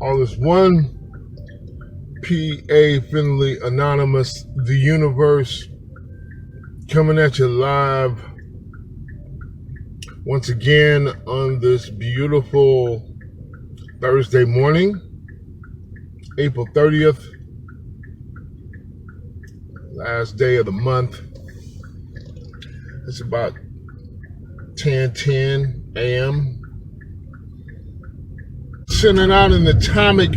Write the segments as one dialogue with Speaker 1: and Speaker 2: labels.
Speaker 1: All is one. P.A. Finley Anonymous, the universe, coming at you live once again on this beautiful Thursday morning, April 30th, last day of the month. It's about 10:10 a.m. Sending out an atomic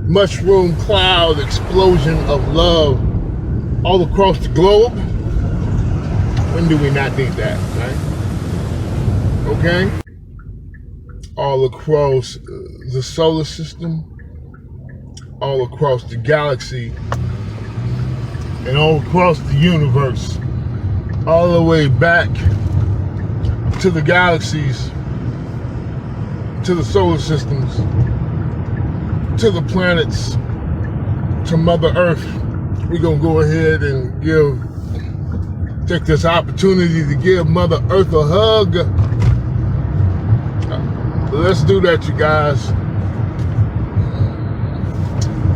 Speaker 1: mushroom cloud explosion of love all across the globe. When do we not need that, right? Okay? All across the solar system, all across the galaxy, and all across the universe, all the way back to the galaxies, to the solar systems, to the planets, to Mother Earth. We're gonna go ahead and take this opportunity to give Mother Earth a hug. Let's do that, you guys.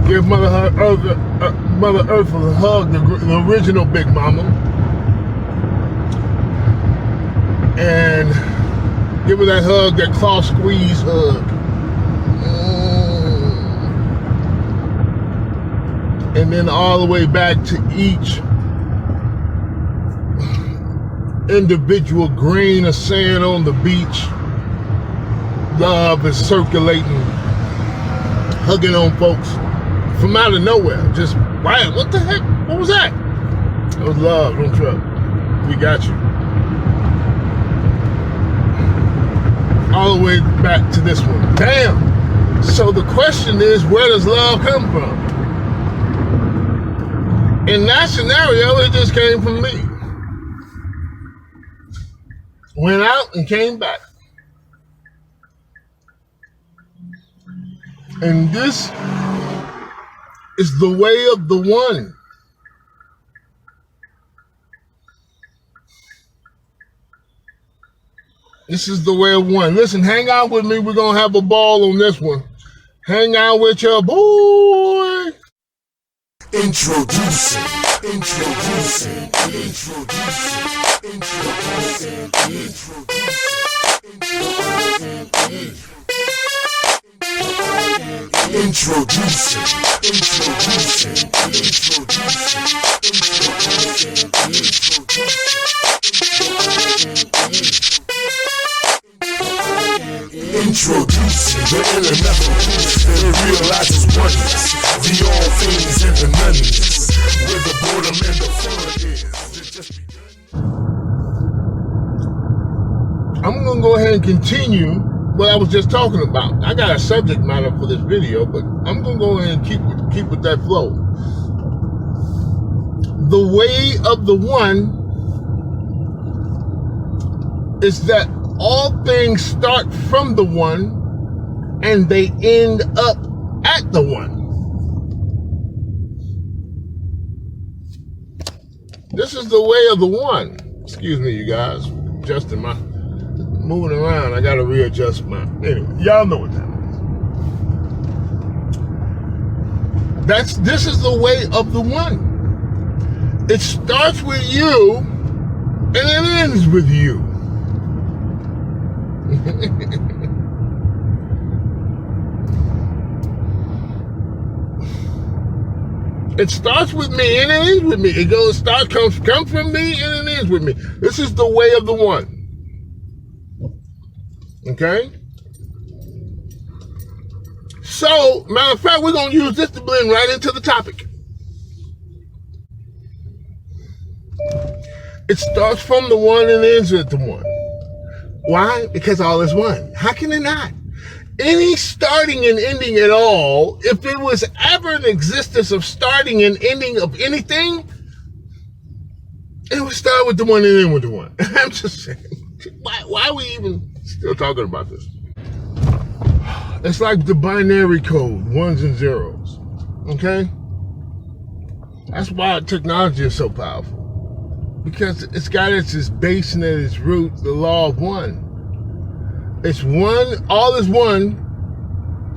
Speaker 1: Give Mother Earth a hug, the original Big Mama. And give her that hug, that claw squeeze hug. And then all the way back to each individual grain of sand on the beach. Love is circulating, hugging on folks from out of nowhere. Just, wow, what the heck? What was that? It was love, don't trust. We got you. All the way back to this one. Damn. So the question is, where does love come from? In that scenario, it just came from me. Went out and came back. And this is the way of the one. This is the way of one. Listen, hang out with me. We're going to have a ball on this one. Hang out with your boy.
Speaker 2: Introducing. Introducing the elemental that realizes oneness, the all things and the noneness, where the boredom and the fun is. It just
Speaker 1: I'm gonna go ahead and continue what I was just talking about. I got a subject matter for this video, but I'm gonna go ahead and keep with that flow. The way of the one is that all things start from the one and they end up at the one. This is the way of the one. Excuse me, you guys. Adjusting my, moving around. I gotta readjust my, anyway, y'all know what that is. This is the way of the one. It starts with you and it ends with you. It starts with me and it ends with me. It goes, comes from me and it ends with me. This is the way of the one. Okay? So, matter of fact, we're going to use this to blend right into the topic. It starts from the one and ends with the one. Why? Because all is one. How can it not? Any starting and ending at all, if it was ever an existence of starting and ending of anything, it would start with the one and end with the one. I'm just saying, why are we even still talking about this? It's like the binary code, ones and zeros, okay? That's why technology is so powerful. Because it's got its base and at its root, the law of one. It's one, all is one,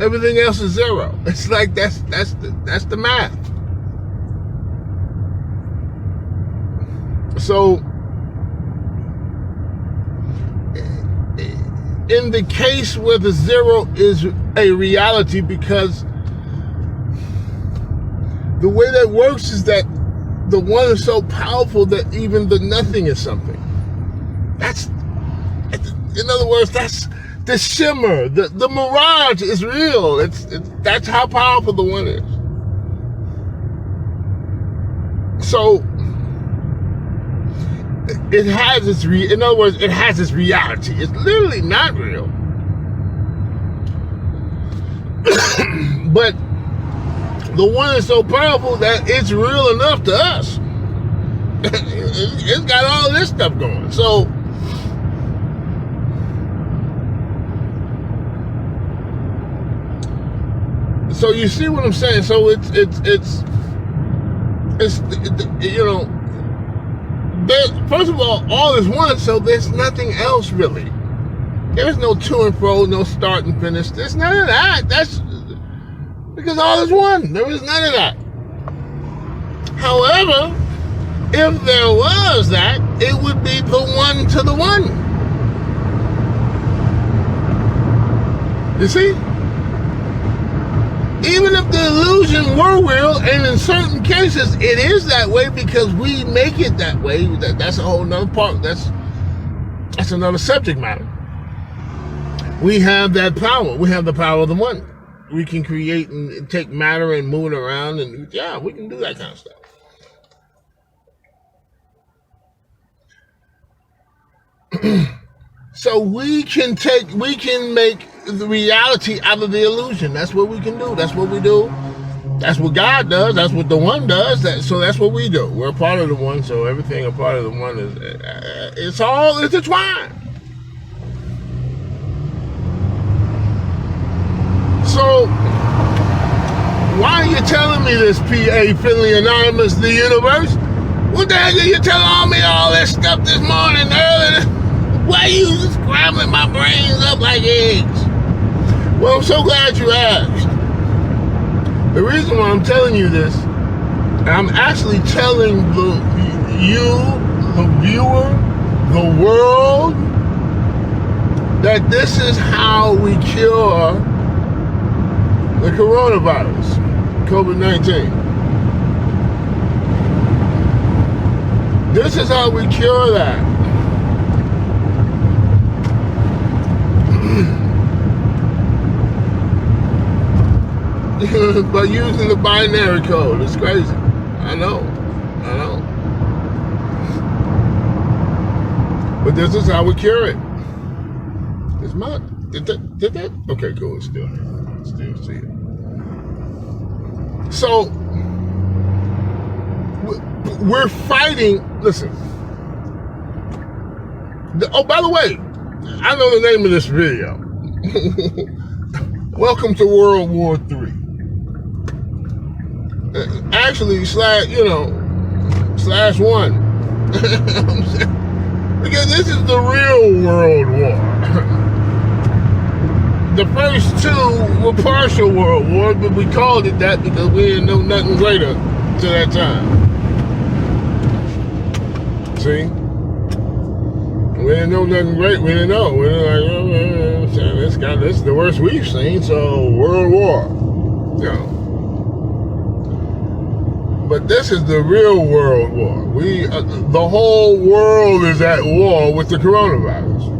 Speaker 1: Everything else is zero. It's like that's the math. So in the case where the zero is a reality, because the way that works is that the one is so powerful that even the nothing is something. That's, in other words, that's the shimmer, the mirage is real. That's how powerful the one is. So it has its in other words, it has its reality. It's literally not real. But the one is so powerful that it's real enough to us. It's got all this stuff going. So you see what I'm saying? So it's you know, first of all is one, so there's nothing else really. There's no to and fro, no start and finish. There's none of that. That's because all is one. There is none of that. However, if there was that, it would be the one to the one. You see? Even if the illusion were real, and in certain cases it is that way because we make it that way, that's a whole nother part. That's another subject matter. We have that power. We have the power of the one. We can create and take matter and move it around, and yeah, we can do that kind of stuff. So we can make the reality out of the illusion. That's what we can do. That's what we do. That's what God does. That's what the one does. So that's what we do. We're a part of the one. So everything a part of the one is, it's all intertwined. So why are you telling me this, PA Finley Anonymous, the universe? What the heck are you telling me all this stuff this morning early? Why are you scrambling my brains up like eggs? Well, I'm so glad you asked. The reason why I'm telling you this, I'm actually telling the viewer, the world, that this is how we cure the coronavirus, COVID-19. This is how we cure that. By using the binary code. It's crazy. I know. But this is how we cure it. It's mine. Did that? Okay, cool. It's still here. Still see it. So we're fighting. Listen. Oh, by the way, I know the name of this video. Welcome to World War III. Actually, /1. Because this is the real World War. The first two were partial World War, but we called it that because we didn't know nothing greater to that time. See? We didn't know nothing great. We didn't know. We were like, this is the worst we've seen, so World War. But this is the real World War. The whole world is at war with the coronavirus.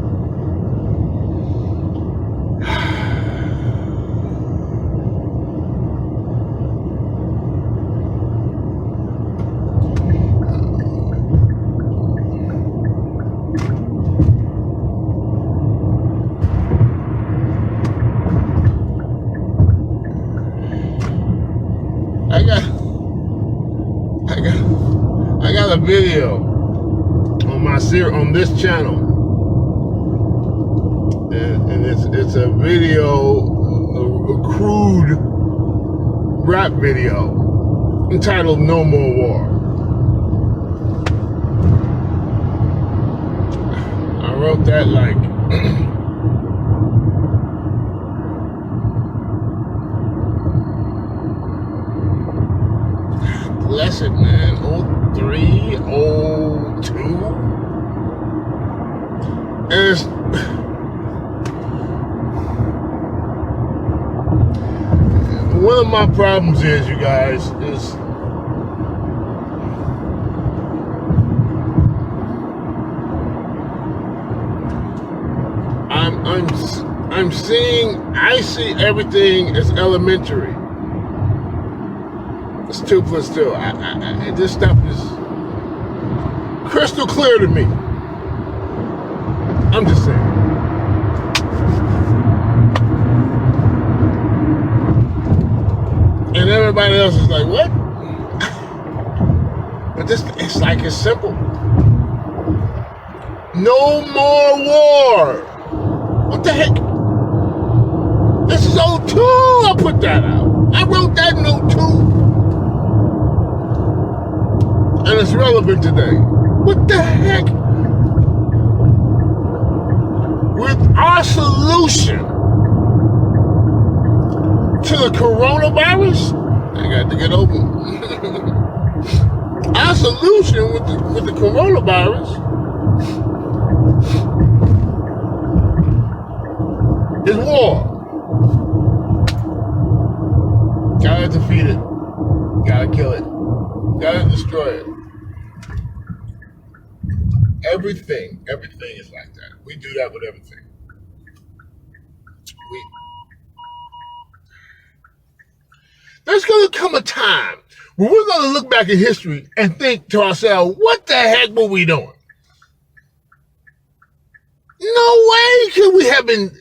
Speaker 1: I got a video on this channel, and it's a video, a crude rap video entitled "No More War." I wrote that like that's it, man. 03, 02. And it's, one of my problems is, you guys, is I see everything as elementary. It's 2 plus 2. This stuff is crystal clear to me. I'm just saying. And everybody else is like, what? But it's like it's simple. No more war. What the heck? This is 02. I put that out. I wrote that in 02. And it's relevant today. What the heck? With our solution to the coronavirus, I got to get open. Our solution with the coronavirus is war. Gotta defeat it. Gotta kill it. Gotta destroy it. Everything is like that. We do that with everything. There's gonna come a time where we're gonna look back at history and think to ourselves, what the heck were we doing? No way could we have been.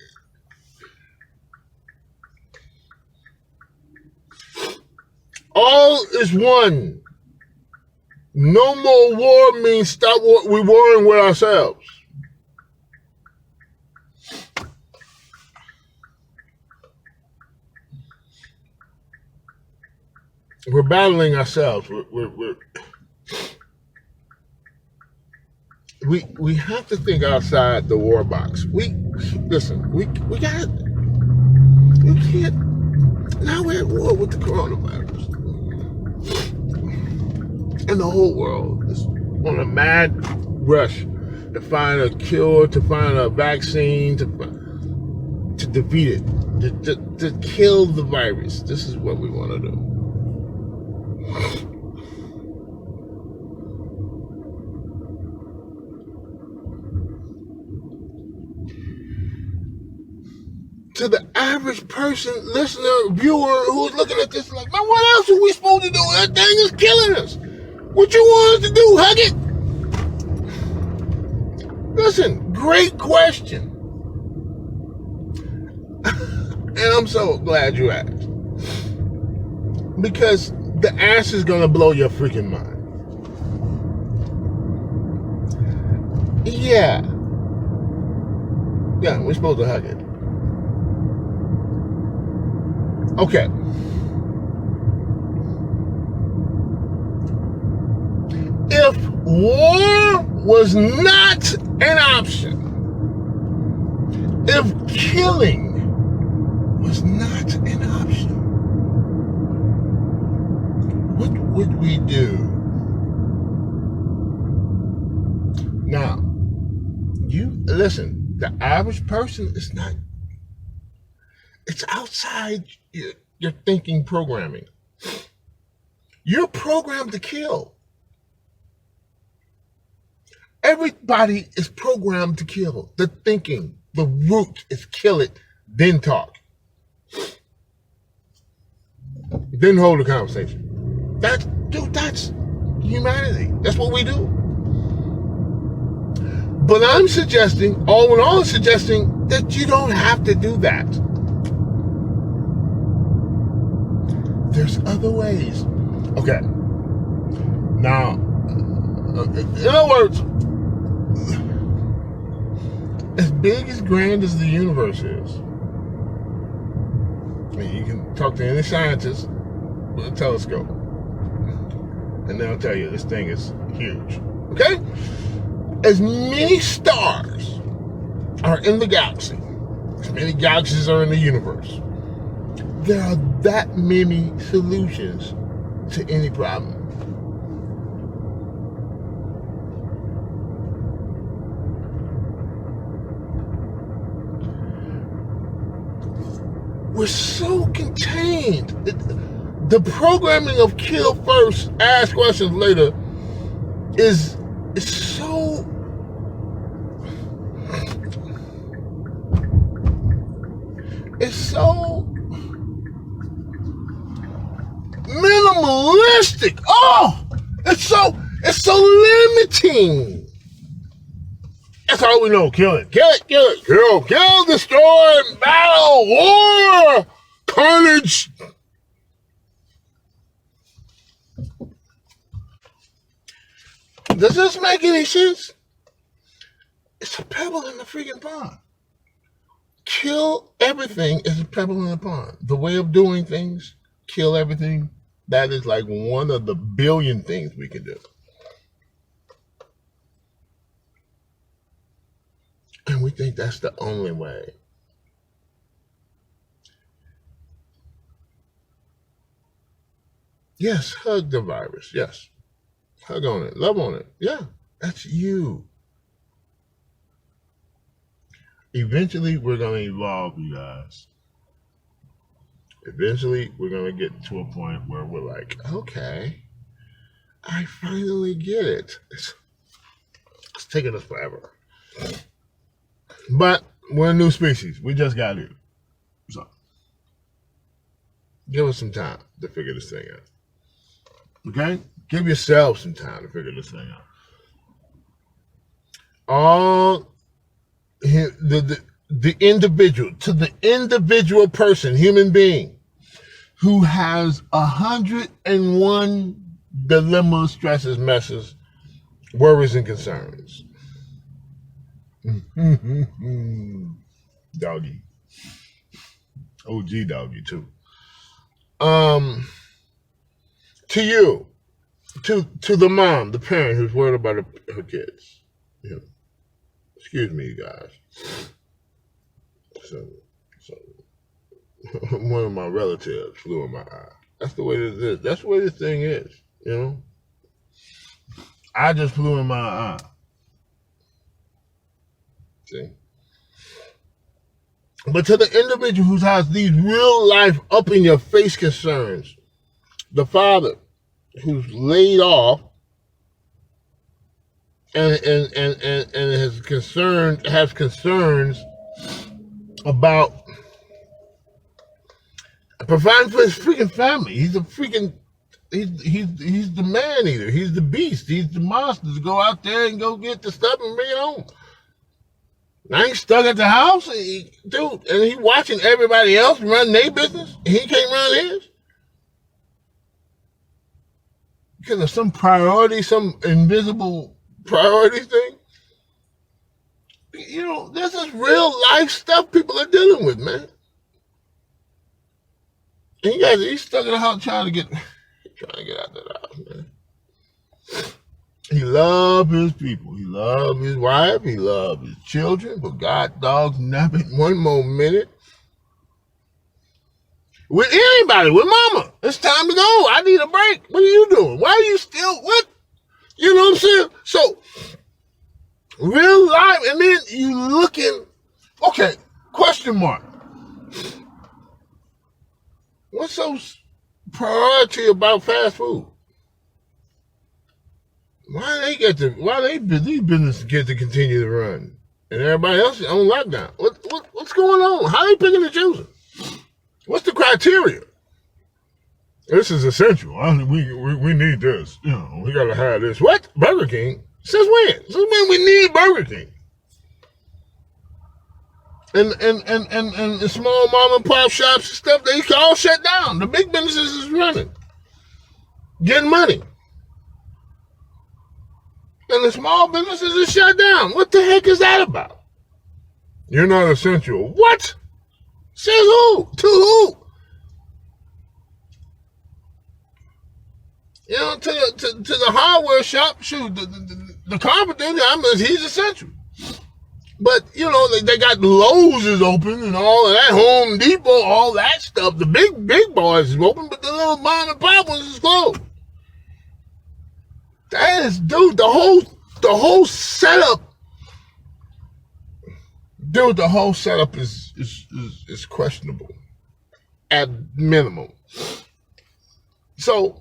Speaker 1: All is one. No more war means stop we warring with ourselves. We're battling ourselves. We have to think outside the war box. We got. We can't. Now we're at war with the coronavirus. And the whole world is on a mad rush to find a cure, to find a vaccine, to defeat it, to kill the virus. This is what we want to do. To the average person, listener, viewer who's looking at this like, man, what else are we supposed to do? That thing is killing us. What you want us to do? Hug it? Listen, great question. And I'm so glad you asked. Because the answer is going to blow your freaking mind. Yeah, we're supposed to hug it. Okay. If war was not an option, if killing was not an option, what would we do? Now, you listen, the average person is not, it's outside your thinking programming. You're programmed to kill. Everybody is programmed to kill. The thinking, the root is kill it, then talk. Then hold a conversation. That's humanity. That's what we do. But I'm suggesting, All1llA is suggesting that you don't have to do that. There's other ways. Okay. Now, in other words, as big, as grand as the universe is, I mean, you can talk to any scientist with a telescope, and they'll tell you this thing is huge. Okay? As many stars are in the galaxy, as many galaxies are in the universe, there are that many solutions to any problem. we're so contained. The programming of kill first, ask questions later is so minimalistic. Oh, it's so limiting. That's all we know. Kill it, kill, destroy, battle, war, carnage. Does this make any sense? It's a pebble in the freaking pond. Kill everything is a pebble in the pond. The way of doing things, kill everything, that is like one of the billion things we can do. And we think that's the only way. Yes, hug the virus. Yes. Hug on it. Love on it. Yeah, that's you. Eventually, we're going to evolve, you guys. Eventually, we're going to get to a point where we're like, okay, I finally get it. It's taking us forever. But we're a new species. We just got here. So, give us some time to figure this thing out. Okay? Give yourself some time to figure this thing out. All the individual, to the individual person, human being, who has 101 dilemmas, stresses, messes, worries, and concerns. Doggy. OG doggy, too. To you, to the mom, the parent who's worried about her kids. You know, excuse me, you guys. So one of my relatives flew in my eye. That's the way this is. That's the way this thing is, you know. I just flew in my eye. See? But to the individual who has these real life up in your face concerns, the father who's laid off and has concerns about providing for his freaking family. He's a freaking he's the man eater. He's the beast. He's the monster to go out there and go get the stuff and bring it home. Now he's stuck at the house, and he watching everybody else run their business, and he can't run his. Because of some priority, some invisible priority thing. You know, this is real life stuff people are dealing with, man. And you guys, he's stuck in the house trying to get out of the house, man. He loves his people. He loves his wife. He loves his children. But God dog's napping one more minute. With anybody, with mama. It's time to go. I need a break. What are you doing? Why are you still, what? You know what I'm saying? So, real life, and then you looking, okay, question mark. What's so priority about fast food? Why these businesses get to continue to run and everybody else is on lockdown? What's going on? How they picking and choosing? What's the criteria? This is essential. We need this. You know, we gotta have this. What? Burger King? Since when? Since when we need Burger King? And the small mom and pop shops and stuff, they all shut down. The big businesses is running, getting money. And the small businesses are shut down. What the heck is that about? You're not essential. What? Says who? To who? You know, to the hardware shop, shoot, the carpenter, he's essential. But, you know, they got Lowe's is open and all of that, Home Depot, all that stuff. The big boys is open, but the little mom and pop ones is closed. That is, dude, the whole setup. Dude, the whole setup is questionable. at minimum. So,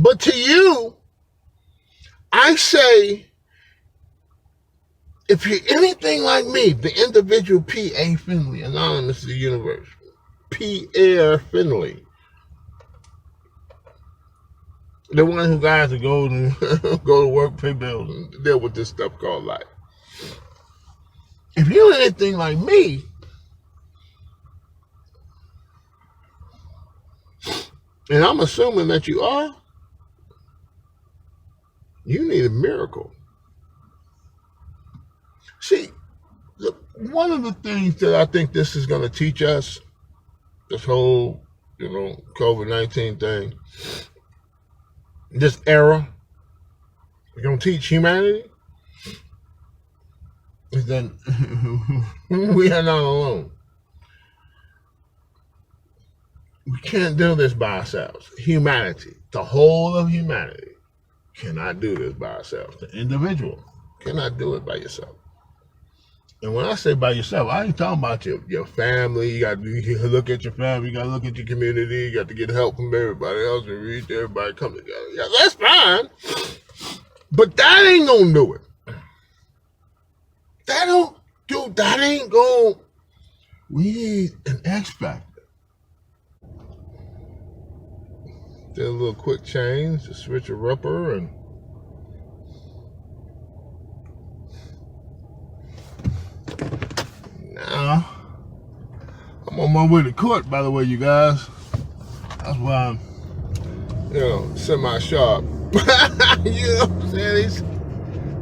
Speaker 1: but to you, I say, if you're anything like me, the individual P.A. Finley, anonymous to the universe, Pierre Finley, the one who guys to go to work, pay bills, and deal with this stuff called life. If you're anything like me, and I'm assuming that you are, you need a miracle. See, one of the things that I think this is going to teach us, this whole, COVID-19 thing, this era, we're going to teach humanity, is that we are not alone. We can't do this by ourselves. Humanity, the whole of humanity, cannot do this by ourselves. The individual cannot do it by yourself. And when I say by yourself, I ain't talking about your family. You got to look at your family. You got to look at your community. You got to get help from everybody else and reach everybody come together. Yeah, that's fine. But that ain't going to do it. That ain't going to. We need an X factor. Did a little quick change to switch a rubber and now I'm on my way to court, by the way, you guys. That's why I'm, semi-sharp. You know what I'm saying?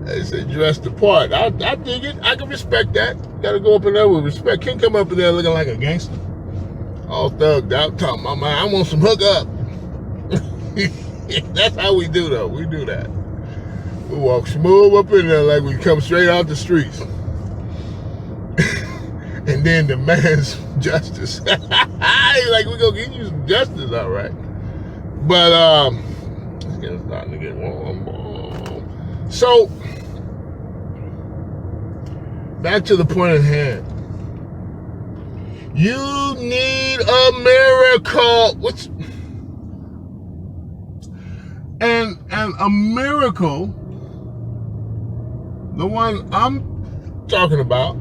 Speaker 1: They say dress the part. I dig it. I can respect that. Gotta go up in there with respect. Can't come up in there looking like a gangster. All thugged out, talking about, man, I want some hookup. That's how we do, though. We do that. We walk smooth up in there like we come straight out the streets. And then demands justice. He's like, we're going to get you some justice, all right. But, it's starting to get warm. So, back to the point at hand. You need a miracle. And a miracle, the one I'm talking about,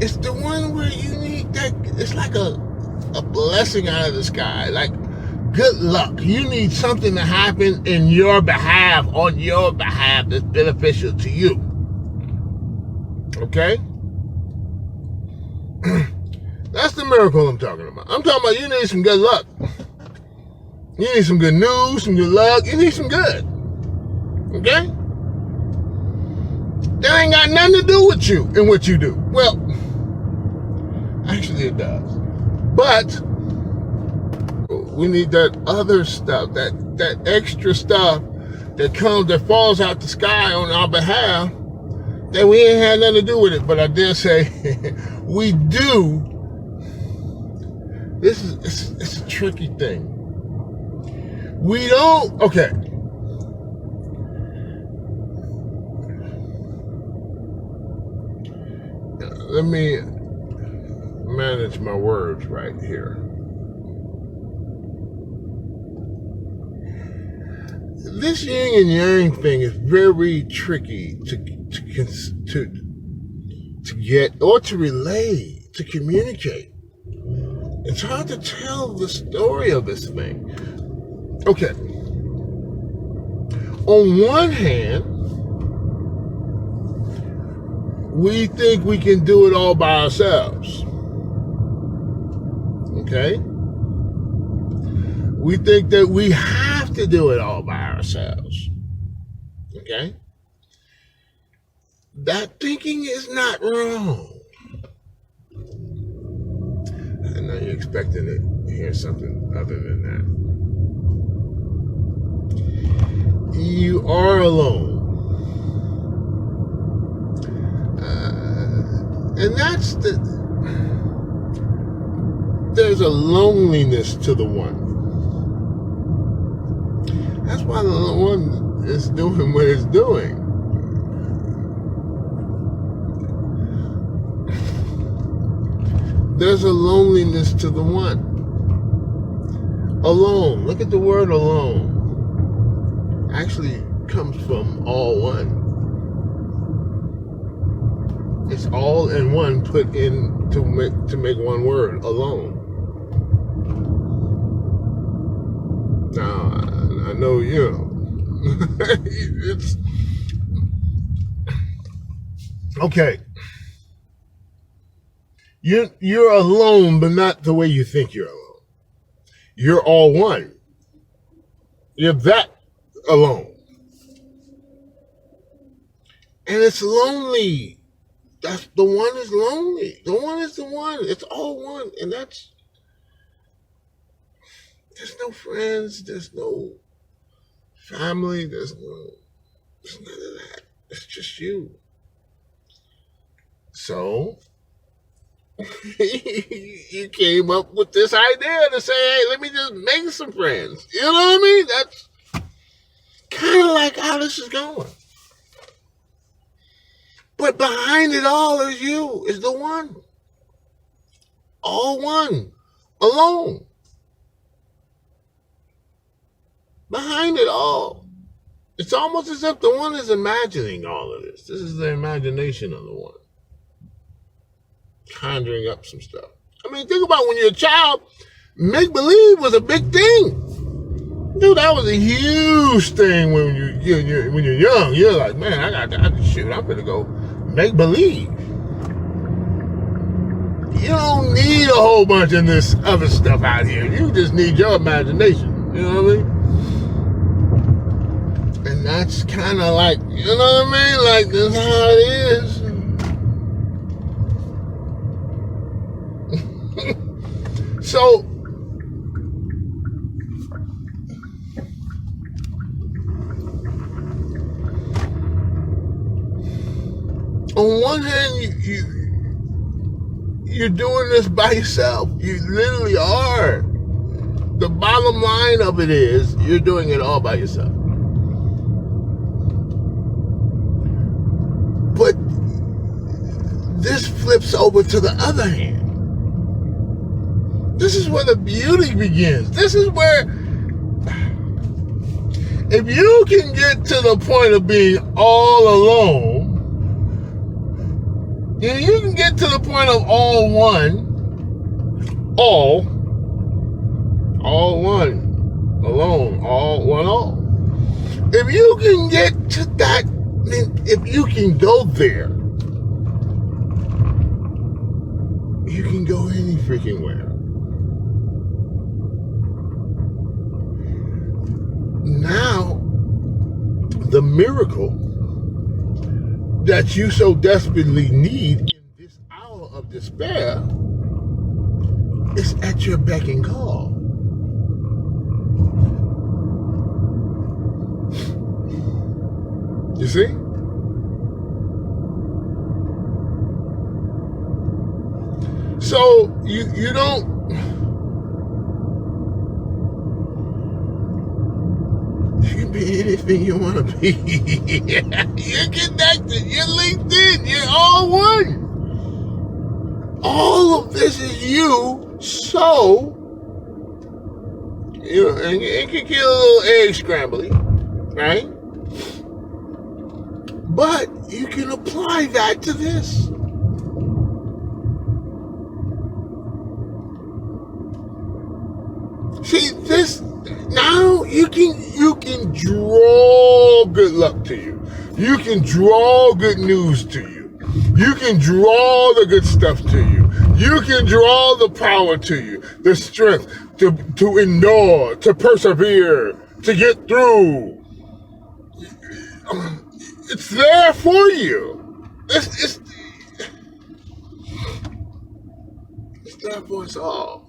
Speaker 1: it's the one where you need that. It's like a blessing out of the sky, like good luck. You need something to happen in your behalf, on your behalf, that's beneficial to you. Okay? That's the miracle I'm talking about. I'm talking about you need some good luck. You need some good news, some good luck. You need some good. Okay? That ain't got nothing to do with you and what you do. Well, actually it does. But we need that other stuff, that extra stuff that falls out the sky on our behalf, that we ain't had nothing to do with it. But I dare say we do. It's a tricky thing. We don't, okay. Let me manage my words right here. This yin and yang thing is very tricky to get or to relay, to communicate. It's hard to tell the story of this thing. Okay. On one hand, we think we can do it all by ourselves. Okay? We think that we have to do it all by ourselves. Okay? That thinking is not wrong. I know you're expecting to hear something other than that. You are alone. And that's there's a loneliness to the one. That's why the one is doing what it's doing. there's a loneliness to the one. Alone. Look at the word alone. Actually comes from all one. It's all in one put in to make one word, alone. Now, I know, it's okay. You're alone, but not the way you think you're alone. You're all one. You're that alone. And it's lonely. That's the one is lonely. The one is the one. It's all one. And there's no friends, there's no family, there's none of that. It's just you. So you came up with this idea to say, hey, let me just make some friends. You know what I mean? That's kind of like how this is going. But behind it all is you, is the one. All one. Alone. Behind it all. It's almost as if the one is imagining all of this. This is the imagination of the one. Conjuring up some stuff. I mean, think about when you're a child, make-believe was a big thing. Dude, that was a huge thing when you're young. You're like, man, I'm gonna go make-believe. You don't need a whole bunch of this other stuff out here. You just need your imagination. You know what I mean? And that's kind of like, you know what I mean? Like, this is how it is. So, on one hand, you're doing this by yourself. You literally are. The bottom line of it is, you're doing it all by yourself. But this flips over to the other hand. This is where the beauty begins. This is where, if you can get to the point of being all alone, and you can get to the point of all one, all one, alone, all one, all. If you can get to that, if you can go there, you can go any freaking where. Now, the miracle that you so desperately need in this hour of despair is at your beck and call. You see? So you don't. You can be anything you want to be. You're connected. You're linked in. You're all one. All of this is you. So, and it can get a little egg scrambly, right? But you can apply that to this. See, this now you can draw good luck to you. You can draw good news to you. You can draw the good stuff to you. You can draw the power to you, the strength to endure, to persevere, to get through. It's there for you. It's there for us all.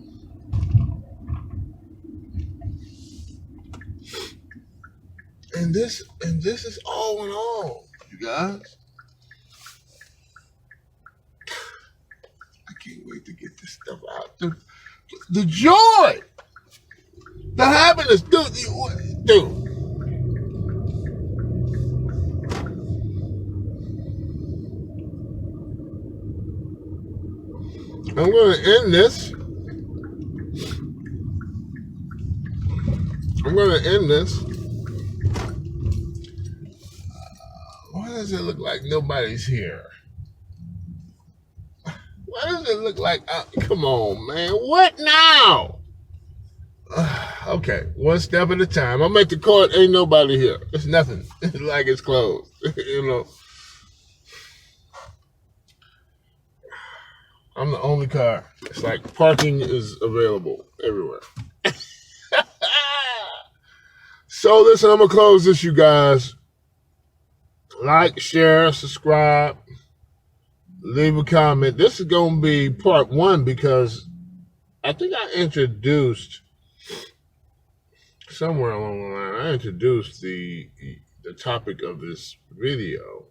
Speaker 1: And this is all in all, you guys. I can't wait to get this stuff out. The joy, the happiness, dude. I'm going to end this. Why does it look like nobody's here? Why does it look like, come on, man. What now? Okay, one step at a time. I'm at the court, ain't nobody here. It's nothing. It's like it's closed, you know. I'm the only car. It's like parking is available everywhere. So listen, I'm going to close this, you guys. Like, share, subscribe, leave a comment. This is going to be part 1 because I think I introduced, somewhere along the line, I introduced the topic of this video.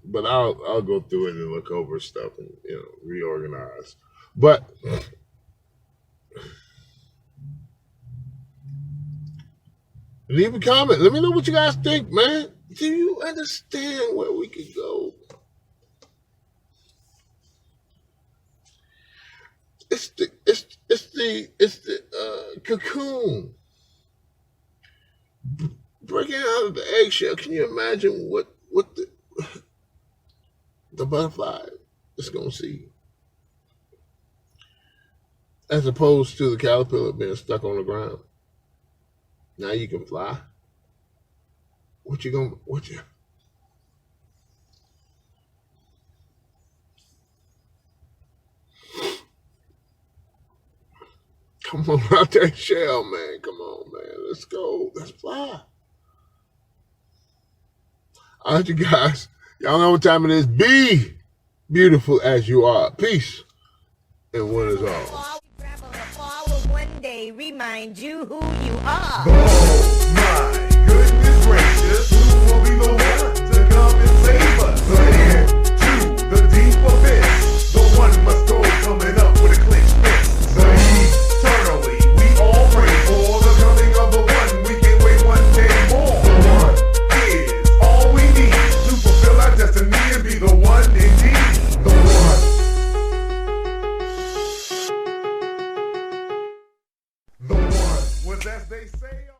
Speaker 1: But I'll go through it and look over stuff and, you know, reorganize. But leave a comment. Let me know what you guys think, man. Do you understand where we could go? It's the cocoon. Breaking out of the eggshell. Can you imagine what the butterfly is going to see? As opposed to the caterpillar being stuck on the ground. Now you can fly. Come on out that shell, man. Come on, man. Let's go. Let's fly. All right, you guys. Y'all know what time it is. Be beautiful as you are. Peace. And one is all.
Speaker 3: One day remind you who you are.
Speaker 2: Oh my goodness gracious, who will be the one?